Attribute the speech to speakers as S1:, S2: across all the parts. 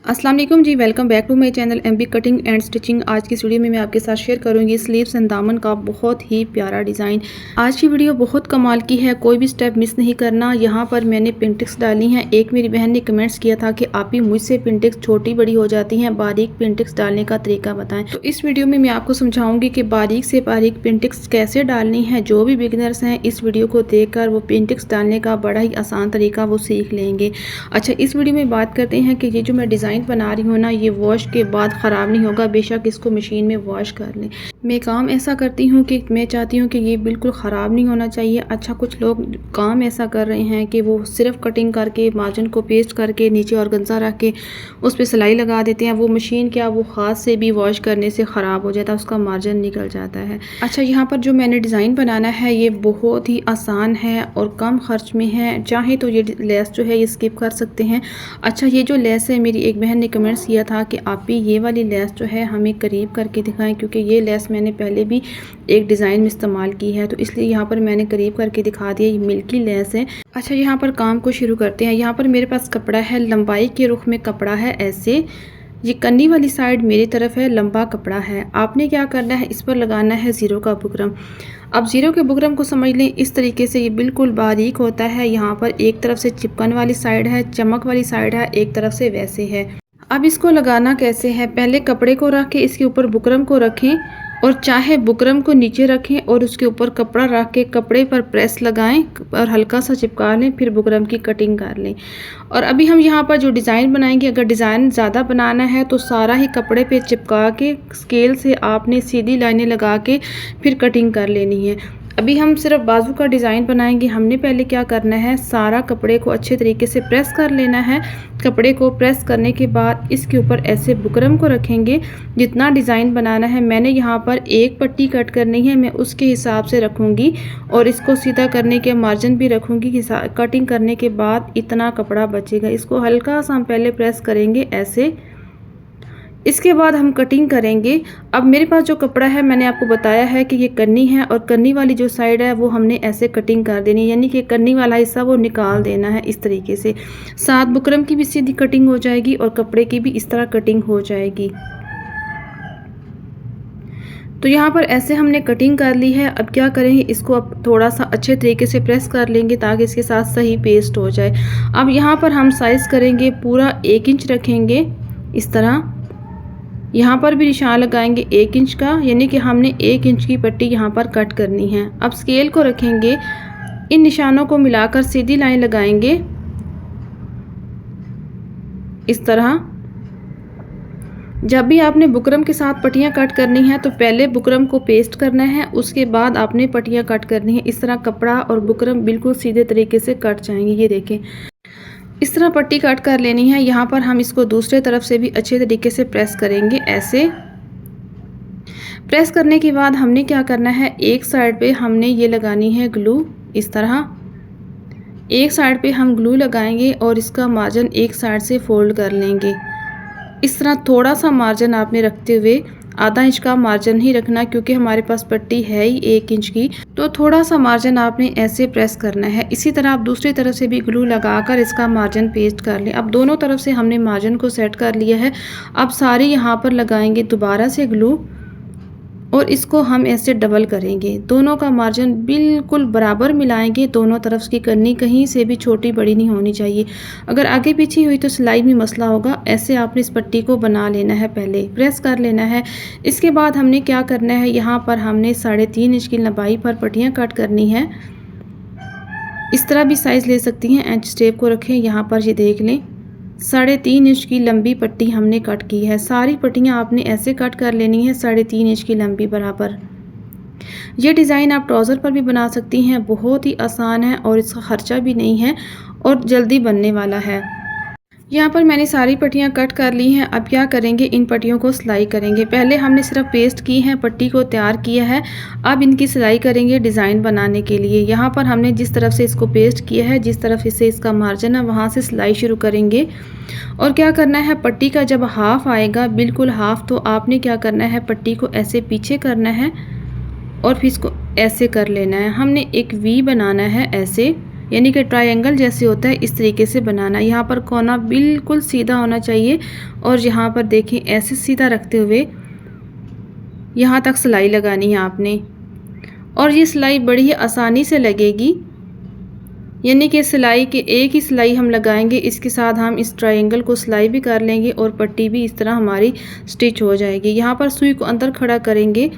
S1: अस्सलाम वालेकुम जी, welcome back to my channel MB cutting and stitching. आज की वीडियो में मैं आपके साथ शेयर करूंगी स्लीव्स एंड दामन का बहुत ही प्यारा डिज़ाइन। आज की वीडियो बहुत कमाल की है, कोई भी स्टेप मिस नहीं करना। यहाँ पर मैंने पिंटिक्स डाली हैं। एक मेरी बहन ने कमेंट्स किया था कि आप ही मुझसे पिंटिक्स छोटी बड़ी हो जाती हैं, बारीक पिंटिक्स डालने का तरीका बताएं। तो इस वीडियो में मैं आपको समझाऊंगी कि बारीक से बारीक पिंटिक्स कैसे डालनी है। जो भी बिगिनर्स हैं इस वीडियो को देखकर वो पिंटिक्स डालने का बड़ा ही आसान तरीका वो सीख लेंगे। अच्छा, इस वीडियो में बात करते हैं कि ये जो मैं डिज़ाइन बना रही हूँ ना, ये वॉश के बाद ख़राब नहीं होगा, बेशक इसको मशीन में वॉश कर लें। मैं काम ऐसा करती हूँ कि मैं चाहती हूँ कि ये बिल्कुल ख़राब नहीं होना चाहिए। अच्छा, कुछ लोग काम ऐसा कर रहे हैं कि वो सिर्फ कटिंग करके मार्जिन को पेस्ट करके नीचे ऑर्गेन्जा रख के उस पर सिलाई लगा देते हैं। वो मशीन क्या, वो हाथ से भी वॉश करने से ख़राब हो जाता है, उसका मार्जिन निकल जाता है। अच्छा, यहाँ पर जो मैंने डिज़ाइन बनाना है ये बहुत ही आसान है और कम खर्च में है। चाहे तो ये लेस जो है ये स्किप कर सकते हैं। अच्छा, ये जो लेस है, मेरी एक बहन ने कमेंट्स किया था कि आप भी ये वाली लेस जो है हमें करीब करके दिखाएं, क्योंकि ये लेस मैंने पहले भी एक डिज़ाइन में इस्तेमाल की है, तो इसलिए यहाँ पर मैंने करीब करके दिखा दिया। ये मिल्की लेस है। अच्छा, यहाँ पर काम को शुरू करते हैं। यहाँ पर मेरे पास कपड़ा है, लंबाई के रुख में कपड़ा है ऐसे। ये कन्नी वाली साइड मेरी तरफ है, लंबा कपड़ा है। आपने क्या करना है, इस पर लगाना है ज़ीरो का बुकरम। अब ज़ीरो के बुकरम को समझ लें इस तरीके से, ये बिल्कुल बारीक होता है। यहाँ पर एक तरफ से चिपकन वाली साइड है, चमक वाली साइड है, एक तरफ से वैसे है। अब इसको लगाना कैसे है, पहले कपड़े को रख के इसके ऊपर बुकरम को रखें और चाहे बुकरम को नीचे रखें और उसके ऊपर कपड़ा रख के कपड़े पर प्रेस लगाएं और हल्का सा चिपका लें, फिर बुकरम की कटिंग कर लें। और अभी हम यहाँ पर जो डिज़ाइन बनाएंगे, अगर डिज़ाइन ज़्यादा बनाना है तो सारा ही कपड़े पे चिपका के स्केल से आपने सीधी लाइनें लगा के फिर कटिंग कर लेनी है। अभी हम सिर्फ बाजू का डिज़ाइन बनाएंगे। हमने पहले क्या करना है, सारा कपड़े को अच्छे तरीके से प्रेस कर लेना है। कपड़े को प्रेस करने के बाद इसके ऊपर ऐसे बुकरम को रखेंगे। जितना डिज़ाइन बनाना है, मैंने यहाँ पर एक पट्टी कट करनी है, मैं उसके हिसाब से रखूँगी और इसको सीधा करने के मार्जिन भी रखूँगी। कटिंग करने के बाद इतना कपड़ा बचेगा। इसको हल्का सा हम पहले प्रेस करेंगे ऐसे, इसके बाद हम कटिंग करेंगे। अब मेरे पास जो कपड़ा है, मैंने आपको बताया है कि ये कन्नी है और कन्नी वाली जो साइड है वो हमने ऐसे कटिंग कर देनी है, यानी कि कन्नी वाला हिस्सा वो निकाल देना है इस तरीके से। साथ बुकरम की भी सीधी कटिंग हो जाएगी और कपड़े की भी इस तरह कटिंग हो जाएगी। तो यहाँ पर ऐसे हमने कटिंग कर ली है। अब क्या करेंगे, इसको अब थोड़ा सा अच्छे तरीके से प्रेस कर लेंगे ताकि इसके साथ सही पेस्ट हो जाए। अब यहाँ पर हम साइज़ करेंगे, पूरा 1 इंच रखेंगे इस तरह। यहाँ पर भी निशान लगाएंगे 1 इंच का, यानी कि हमने 1 इंच की पट्टी यहाँ पर कट करनी है। अब स्केल को रखेंगे, इन निशानों को मिलाकर सीधी लाइन लगाएंगे इस तरह। जब भी आपने बुकरम के साथ पट्टियाँ कट करनी है तो पहले बुकरम को पेस्ट करना है, उसके बाद आपने पट्टियाँ कट करनी है। इस तरह कपड़ा और बुकरम बिल्कुल सीधे तरीके से कट जाएंगे। ये देखें, इस तरह पट्टी कट कर लेनी है। यहाँ पर हम इसको दूसरे तरफ से भी अच्छे तरीके से प्रेस करेंगे ऐसे। प्रेस करने के बाद हमने क्या करना है, एक साइड पे हमने ये लगानी है ग्लू इस तरह। एक साइड पे हम ग्लू लगाएंगे और इसका मार्जिन एक साइड से फोल्ड कर लेंगे इस तरह। थोड़ा सा मार्जिन आपने रखते हुए, आधा इंच का मार्जिन ही रखना, क्योंकि हमारे पास पट्टी है ही 1 इंच की, तो थोड़ा सा मार्जिन आपने ऐसे प्रेस करना है। इसी तरह आप दूसरी तरफ से भी ग्लू लगाकर इसका मार्जिन पेस्ट कर लें। अब दोनों तरफ से हमने मार्जिन को सेट कर लिया है। अब सारे यहाँ पर लगाएंगे दोबारा से ग्लू और इसको हम ऐसे डबल करेंगे। दोनों का मार्जिन बिल्कुल बराबर मिलाएंगे। दोनों तरफ की कन्नी कहीं से भी छोटी बड़ी नहीं होनी चाहिए। अगर आगे पीछे हुई तो सिलाई में मसला होगा। ऐसे आपने इस पट्टी को बना लेना है, पहले प्रेस कर लेना है। इसके बाद हमने क्या करना है, यहाँ पर हमने 3.5 इंच की लंबाई पर पट्टियाँ कट करनी है। इस तरह भी साइज़ ले सकती हैं। इंच टेप को रखें, यहाँ पर ये देख लें 3.5 इंच की लंबी पट्टी हमने कट की है। सारी पट्टियाँ आपने ऐसे कट कर लेनी है 3.5 इंच की लंबी बराबर। ये डिज़ाइन आप ट्राउज़र पर भी बना सकती हैं, बहुत ही आसान है और इसका ख़र्चा भी नहीं है और जल्दी बनने वाला है। यहाँ पर मैंने सारी पट्टियाँ कट कर ली हैं। अब क्या करेंगे, इन पट्टियों को सिलाई करेंगे। पहले हमने सिर्फ पेस्ट की है, पट्टी को तैयार किया है। अब इनकी सिलाई करेंगे डिज़ाइन बनाने के लिए। यहाँ पर हमने जिस तरफ से इसको पेस्ट किया है, जिस तरफ से इसका मार्जिन है, वहाँ से सिलाई शुरू करेंगे। और क्या करना है, पट्टी का जब हाफ आएगा, बिल्कुल हाफ, तो आपने क्या करना है, पट्टी को ऐसे पीछे करना है और फिर इसको ऐसे कर लेना है। हमने एक वी बनाना है ऐसे, यानी कि ट्रायंगल जैसे होता है इस तरीके से बनाना। यहाँ पर कोना बिल्कुल सीधा होना चाहिए और यहाँ पर देखें ऐसे सीधा रखते हुए यहाँ तक सिलाई लगानी है आपने। और ये सिलाई बड़ी ही आसानी से लगेगी, यानी कि सिलाई के एक ही सिलाई हम लगाएंगे, इसके साथ हम इस ट्रायंगल को सिलाई भी कर लेंगे और पट्टी भी इस तरह हमारी स्टिच हो जाएगी। यहाँ पर सुई को अंदर खड़ा करेंगे,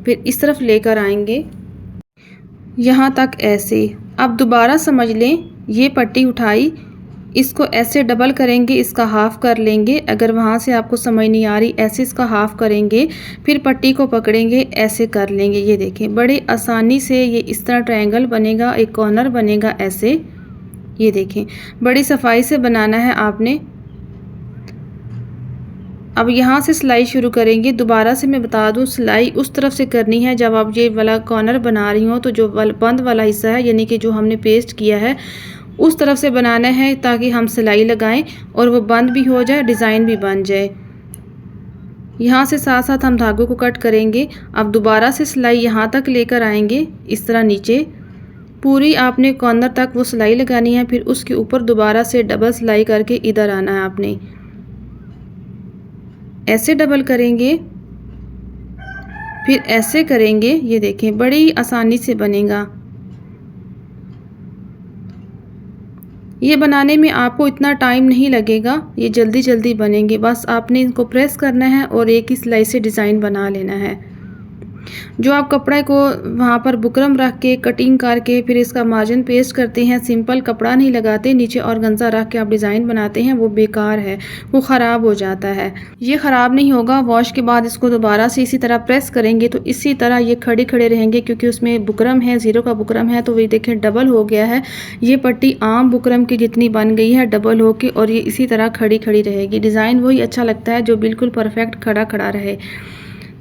S1: फिर इस तरफ लेकर आएंगे यहाँ तक ऐसे। अब दोबारा समझ लें, ये पट्टी उठाई, इसको ऐसे डबल करेंगे, इसका हाफ कर लेंगे। अगर वहाँ से आपको समझ नहीं आ रही, ऐसे इसका हाफ करेंगे, फिर पट्टी को पकड़ेंगे, ऐसे कर लेंगे। ये देखें बड़ी आसानी से ये इस तरह ट्रायंगल बनेगा, एक कॉर्नर बनेगा ऐसे। ये देखें बड़ी सफाई से बनाना है आपने। अब यहाँ से सिलाई शुरू करेंगे। दोबारा से मैं बता दूँ, सिलाई उस तरफ से करनी है जब आप ये वाला कॉर्नर बना रही हो, तो जो बंद वाला हिस्सा है यानी कि जो हमने पेस्ट किया है उस तरफ से बनाना है, ताकि हम सिलाई लगाएं और वो बंद भी हो जाए, डिज़ाइन भी बन जाए। यहाँ से साथ साथ हम धागों को कट करेंगे। अब दोबारा से सिलाई यहाँ तक लेकर आएंगे, इस तरह नीचे पूरी आपने कॉर्नर तक वो सिलाई लगानी है। फिर उसके ऊपर दोबारा से डबल सिलाई करके इधर आना है आपने, ऐसे डबल करेंगे, फिर ऐसे करेंगे। ये देखें बड़ी आसानी से बनेगा। ये बनाने में आपको इतना टाइम नहीं लगेगा, ये जल्दी जल्दी बनेंगे। बस आपने इनको प्रेस करना है और एक ही सिलाई से डिज़ाइन बना लेना है। जो आप कपड़े को वहाँ पर बुकरम रख के कटिंग करके फिर इसका मार्जिन पेस्ट करते हैं, सिंपल कपड़ा नहीं लगाते, नीचे ऑर्गेन्जा रख के आप डिज़ाइन बनाते हैं, वो बेकार है, वो ख़राब हो जाता है। ये ख़राब नहीं होगा। वॉश के बाद इसको दोबारा से इसी तरह प्रेस करेंगे तो इसी तरह ये खड़े खड़े रहेंगे, क्योंकि उसमें बुकरम है, ज़ीरो का बुकरम है। तो ये देखें डबल हो गया है। ये पट्टी आम बुकरम की जितनी बन गई है डबल हो के, और ये इसी तरह खड़ी खड़ी रहेगी। डिज़ाइन वही अच्छा लगता है जो बिल्कुल परफेक्ट खड़ा खड़ा रहे।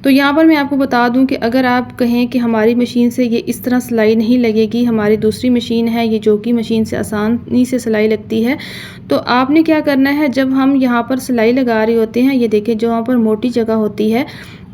S1: तो यहाँ पर मैं आपको बता दूं कि अगर आप कहें कि हमारी मशीन से ये इस तरह सिलाई नहीं लगेगी, हमारी दूसरी मशीन है ये जो कि मशीन से आसानी से सिलाई लगती है, तो आपने क्या करना है, जब हम यहाँ पर सिलाई लगा रहे होते हैं, ये देखें जो वहाँ पर मोटी जगह होती है,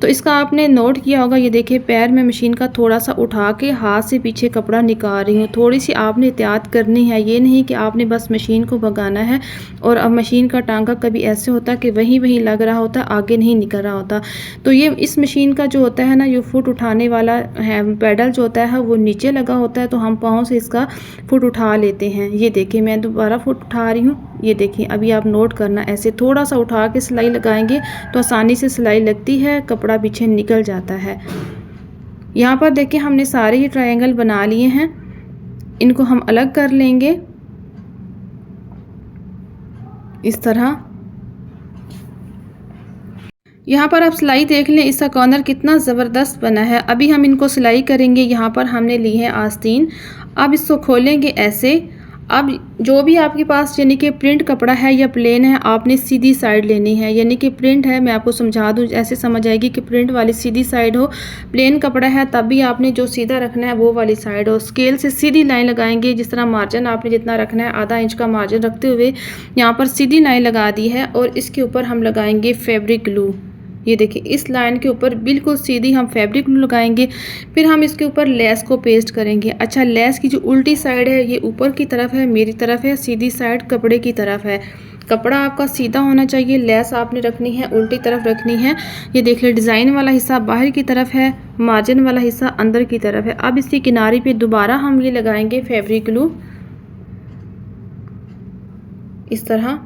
S1: तो इसका आपने नोट किया होगा। ये देखिए पैर में मशीन का थोड़ा सा उठा के हाथ से पीछे कपड़ा निकाल रही हूँ। थोड़ी सी आपने एहतियात करनी है, ये नहीं कि आपने बस मशीन को भगाना है। और अब मशीन का टांका कभी ऐसे होता है कि वहीं लग रहा होता, आगे नहीं निकल रहा होता। तो ये इस मशीन का जो होता है ना, ये फुट उठाने वाला है, पैडल जो होता है वो नीचे लगा होता है, तो हम पाँव से इसका फुट उठा लेते हैं। ये देखिए मैं दोबारा फुट उठा रही हूँ। ये देखिए अभी आप नोट करना, ऐसे थोड़ा सा उठा के सिलाई लगाएंगे तो आसानी से सिलाई लगती है, कपड़ा पीछे निकल जाता है। यहाँ पर देखिए हमने सारे ही ट्रायंगल बना लिए हैं, इनको हम अलग कर लेंगे इस तरह। यहाँ पर आप सिलाई देख लें, इसका कॉर्नर कितना ज़बरदस्त बना है। अभी हम इनको सिलाई करेंगे। यहाँ पर हमने ली है आस्तीन। अब इसको खोलेंगे ऐसे। अब जो भी आपके पास यानी कि प्रिंट कपड़ा है या प्लेन है, आपने सीधी साइड लेनी है। यानी कि प्रिंट है, मैं आपको समझा दूँ, ऐसे समझ आएगी कि प्रिंट वाली सीधी साइड हो। प्लेन कपड़ा है तब भी आपने जो सीधा रखना है वो वाली साइड हो। स्केल से सीधी लाइन लगाएंगे, जिस तरह मार्जिन आपने जितना रखना है आधा इंच का मार्जिन रखते हुए यहाँ पर सीधी लाइन लगा दी है। और इसके ऊपर हम लगाएंगे फैब्रिक ग्लू। ये देखिए इस लाइन के ऊपर बिल्कुल सीधी हम फैब्रिक ग्लू लगाएंगे। फिर हम इसके ऊपर लेस को पेस्ट करेंगे। अच्छा, लेस की जो उल्टी साइड है ये ऊपर की तरफ है, मेरी तरफ है, सीधी साइड कपड़े की तरफ है। कपड़ा आपका सीधा होना चाहिए, लेस आपने रखनी है उल्टी तरफ रखनी है। ये देख ले, डिज़ाइन वाला हिस्सा बाहर की तरफ है, मार्जिन वाला हिस्सा अंदर की तरफ है। अब इसकी किनारे पे दोबारा हम ये लगाएंगे फैब्रिक ग्लू इस तरह।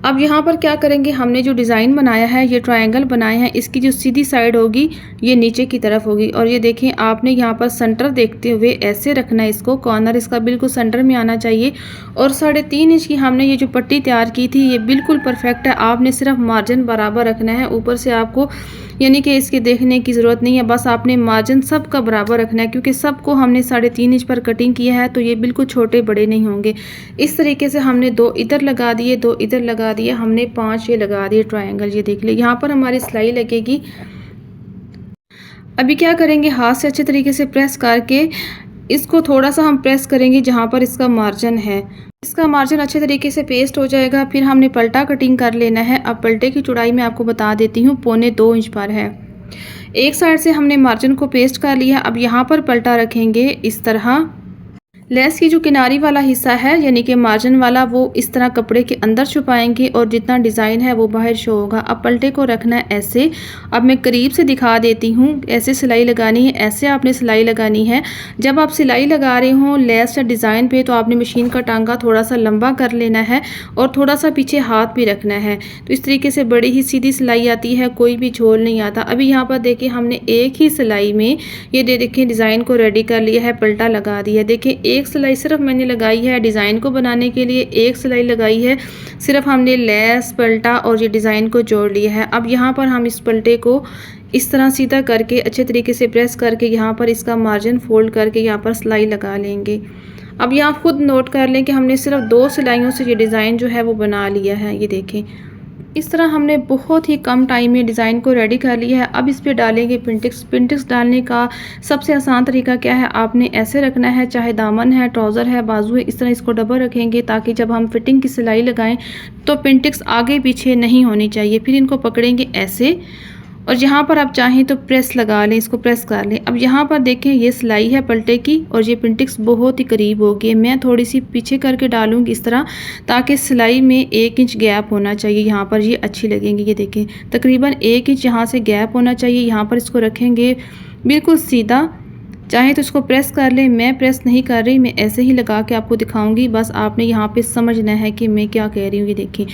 S1: अब यहाँ पर क्या करेंगे, हमने जो डिज़ाइन बनाया है, ये ट्रायंगल बनाए हैं, इसकी जो सीधी साइड होगी ये नीचे की तरफ होगी। और ये देखें आपने यहाँ पर सेंटर देखते हुए ऐसे रखना है इसको, कॉर्नर इसका बिल्कुल सेंटर में आना चाहिए। और 3.5 इंच की हमने ये जो पट्टी तैयार की थी ये बिल्कुल परफेक्ट है। आपने सिर्फ मार्जिन बराबर रखना है, ऊपर से आपको यानी कि इसके देखने की ज़रूरत नहीं है, बस आपने मार्जिन सब का बराबर रखना है, क्योंकि सबको हमने 3.5 इंच पर कटिंग किया है, तो ये बिल्कुल छोटे बड़े नहीं होंगे। इस तरीके से हमने 2 इधर लगा दिए, 2 इधर लगा दिए, हमने 5 ये लगा दिए ट्रायंगल। ये देख ले, यहाँ पर हमारी सिलाई लगेगी। अभी क्या करेंगे, हाथ से अच्छे तरीके से प्रेस करके इसको थोड़ा सा हम प्रेस करेंगे जहाँ पर इसका मार्जिन है। इसका मार्जिन अच्छे तरीके से पेस्ट हो जाएगा। फिर हमने पलटा कटिंग कर लेना है। अब पलटे की चौड़ाई मैं आपको बता देती हूँ, 1.25 इंच पर है। एक साइड से हमने मार्जिन को पेस्ट कर लिया। अब यहाँ पर पलटा रखेंगे इस तरह। लेस की जो किनारी वाला हिस्सा है यानी कि मार्जिन वाला, वो इस तरह कपड़े के अंदर छुपाएंगे और जितना डिज़ाइन है वो बाहर शो होगा। अब पलटे को रखना है ऐसे। अब मैं करीब से दिखा देती हूँ, ऐसे सिलाई लगानी है, ऐसे आपने सिलाई लगानी है। जब आप सिलाई लगा रहे हो लेस या डिज़ाइन पे तो आपने मशीन का टांगा थोड़ा सा लंबा कर लेना है और थोड़ा सा पीछे हाथ भी रखना है। तो इस तरीके से बड़ी ही सीधी सिलाई आती है, कोई भी झोल नहीं आता। अभी यहाँ पर देखिए हमने एक ही सिलाई में ये देखिए डिज़ाइन को रेडी कर लिया है, पलटा लगा दिया। देखिए एक सिलाई सिर्फ मैंने लगाई है डिज़ाइन को बनाने के लिए, एक सिलाई लगाई है सिर्फ हमने लेस, पलटा और ये डिज़ाइन को जोड़ लिया है। अब यहाँ पर हम इस पलटे को इस तरह सीधा करके अच्छे तरीके से प्रेस करके यहाँ पर इसका मार्जिन फोल्ड करके यहाँ पर सिलाई लगा लेंगे। अब यहाँ खुद नोट कर लें कि हमने सिर्फ 2 सिलाइयों से ये डिज़ाइन जो है वो बना लिया है। ये देखें इस तरह हमने बहुत ही कम टाइम में डिज़ाइन को रेडी कर लिया है। अब इस पे डालेंगे पिंटिक्स। पिंटिक्स डालने का सबसे आसान तरीका क्या है, आपने ऐसे रखना है, चाहे दामन है, ट्राउज़र है, बाजू है, इस तरह इसको डबल रखेंगे ताकि जब हम फिटिंग की सिलाई लगाएं तो पिंटिक्स आगे पीछे नहीं होनी चाहिए। फिर इनको पकड़ेंगे ऐसे और यहाँ पर आप चाहें तो प्रेस लगा लें, इसको प्रेस कर लें। अब यहाँ पर देखें ये सिलाई है पलटे की और ये पिंटिक्स बहुत ही करीब होगी। मैं थोड़ी सी पीछे करके डालूंगी इस तरह ताकि सिलाई में 1 इंच गैप होना चाहिए। यहाँ पर ये अच्छी लगेंगी। ये देखें तकरीबन 1 इंच यहाँ से गैप होना चाहिए। यहाँ पर इसको रखेंगे बिल्कुल सीधा, चाहे तो इसको प्रेस कर लें, मैं प्रेस नहीं कर रही, मैं ऐसे ही लगा के आपको दिखाऊंगी। बस आपने यहाँ पे समझना है कि मैं क्या कह रही हूँ। ये देखिए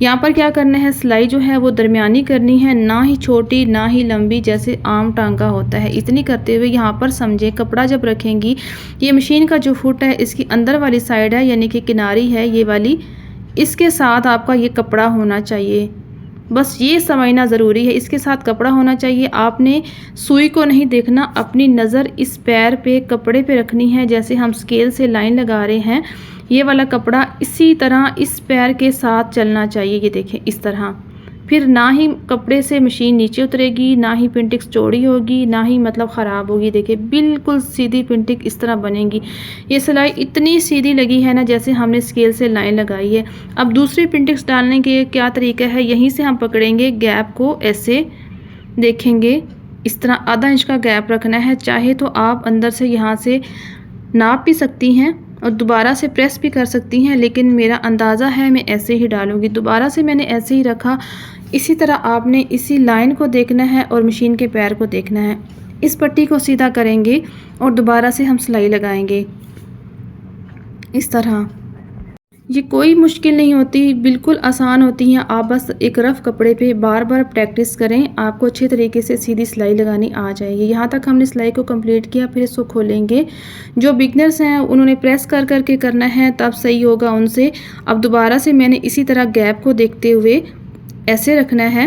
S1: यहाँ पर क्या करना है, सिलाई जो है वो दरमियानी करनी है, ना ही छोटी ना ही लंबी जैसे आम टांगा होता है। इतनी करते हुए यहाँ पर समझे कपड़ा जब रखेंगी, ये मशीन का जो फुट है इसकी अंदर वाली साइड है यानी कि किनारी है ये वाली, इसके साथ आपका ये कपड़ा होना चाहिए। बस ये समझना ज़रूरी है, इसके साथ कपड़ा होना चाहिए। आपने सुई को नहीं देखना, अपनी नज़र इस पैर पे कपड़े पे रखनी है। जैसे हम स्केल से लाइन लगा रहे हैं, ये वाला कपड़ा इसी तरह इस पैर के साथ चलना चाहिए। ये देखें इस तरह, फिर ना ही कपड़े से मशीन नीचे उतरेगी, ना ही पिंटिक्स चौड़ी होगी, ना ही मतलब ख़राब होगी। देखिए बिल्कुल सीधी पिंटिक इस तरह बनेगी। ये सिलाई इतनी सीधी लगी है ना जैसे हमने स्केल से लाइन लगाई है। अब दूसरी पिंटिक्स डालने के क्या तरीका है, यहीं से हम पकड़ेंगे गैप को, ऐसे देखेंगे इस तरह आधा इंच का गैप रखना है। चाहे तो आप अंदर से यहाँ से नाप भी सकती हैं और दोबारा से प्रेस भी कर सकती हैं, लेकिन मेरा अंदाज़ा है मैं ऐसे ही डालूँगी। दोबारा से मैंने ऐसे ही रखा। इसी तरह आपने इसी लाइन को देखना है और मशीन के पैर को देखना है। इस पट्टी को सीधा करेंगे और दोबारा से हम सिलाई लगाएंगे इस तरह। ये कोई मुश्किल नहीं होती, बिल्कुल आसान होती हैं। आप बस एक रफ़ कपड़े पे बार बार प्रैक्टिस करें, आपको अच्छे तरीके से सीधी सिलाई लगानी आ जाएगी। यहाँ तक हमने सिलाई को कंप्लीट किया, फिर इसको खोलेंगे। जो बिगनर्स हैं उन्होंने प्रेस कर करके करना है, तब सही होगा उनसे। अब दोबारा से मैंने इसी तरह गैप को देखते हुए ऐसे रखना है।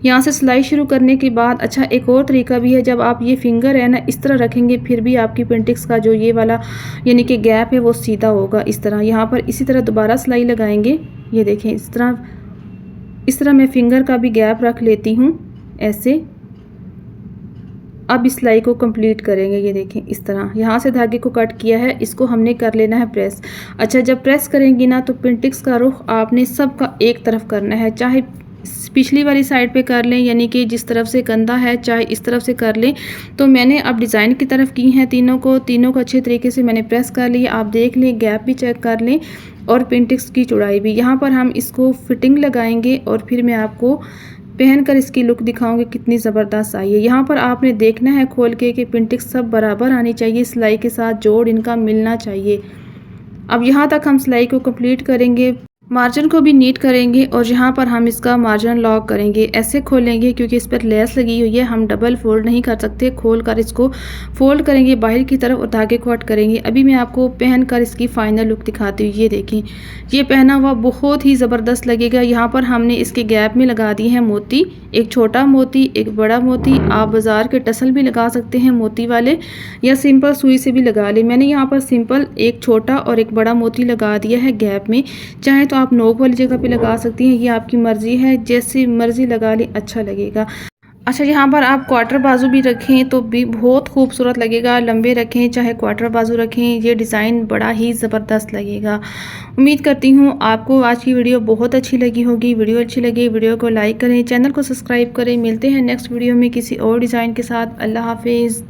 S1: यहाँ से सिलाई शुरू करने के बाद अच्छा एक और तरीका भी है, जब आप ये फिंगर है ना इस तरह रखेंगे फिर भी आपकी पिंटिक्स का जो ये वाला यानी कि गैप है वो सीधा होगा इस तरह। यहाँ पर इसी तरह दोबारा सिलाई लगाएंगे। ये देखें इस तरह मैं फिंगर का भी गैप रख लेती हूँ ऐसे। अब इस सिलाई को कंप्लीट करेंगे। ये देखें इस तरह यहाँ से धागे को कट किया है, इसको हमने कर लेना है प्रेस। अच्छा जब प्रेस करेंगी ना तो पिंटिक्स का रुख आपने सबका एक तरफ करना है, चाहे पिछली वाली साइड पे कर लें यानी कि जिस तरफ से कंधा है, चाहे इस तरफ से कर लें। तो मैंने अब डिज़ाइन की तरफ की हैं तीनों को अच्छे तरीके से मैंने प्रेस कर लिया। आप देख लें, गैप भी चेक कर लें और पिंटिक्स की चौड़ाई भी। यहाँ पर हम इसको फिटिंग लगाएंगे और फिर मैं आपको पहनकर इसकी लुक दिखाऊंगी कितनी ज़बरदस्त आई है। यहाँ पर आपने देखना है खोल के कि पिंटिक्स सब बराबर आनी चाहिए, सिलाई के साथ जोड़ इनका मिलना चाहिए। अब यहाँ तक हम सिलाई को कंप्लीट करेंगे, मार्जिन को भी नीट करेंगे और यहाँ पर हम इसका मार्जिन लॉक करेंगे। ऐसे खोलेंगे क्योंकि इस पर लेस लगी हुई है, हम डबल फोल्ड नहीं कर सकते। खोल कर इसको फोल्ड करेंगे बाहर की तरफ और धागे को कट करेंगे। अभी मैं आपको पहन कर इसकी फाइनल लुक दिखाती हूँ। ये देखें, ये पहना हुआ बहुत ही ज़बरदस्त लगेगा। यहाँ पर हमने इसके गैप में लगा दिए हैं मोती, एक छोटा मोती एक बड़ा मोती। आप बाज़ार के टसल भी लगा सकते हैं मोती वाले, या सिंपल सुई से भी लगा ले। मैंने यहाँ पर सिंपल एक छोटा और एक बड़ा मोती लगा दिया है गैप में। चाहे तो आप नोक वाली जगह पे लगा सकती हैं, ये आपकी मर्ज़ी है, जैसी मर्ज़ी लगा लें, अच्छा लगेगा। अच्छा, यहाँ पर आप क्वार्टर बाजू भी रखें तो भी बहुत खूबसूरत लगेगा। लंबे रखें चाहे क्वार्टर बाजू रखें, ये डिज़ाइन बड़ा ही ज़बरदस्त लगेगा। उम्मीद करती हूँ आपको आज की वीडियो बहुत अच्छी लगी होगी। वीडियो अच्छी लगी वीडियो को लाइक करें, चैनल को सब्सक्राइब करें। मिलते हैं नेक्स्ट वीडियो में किसी और डिज़ाइन के साथ। अल्लाह हाफिज़।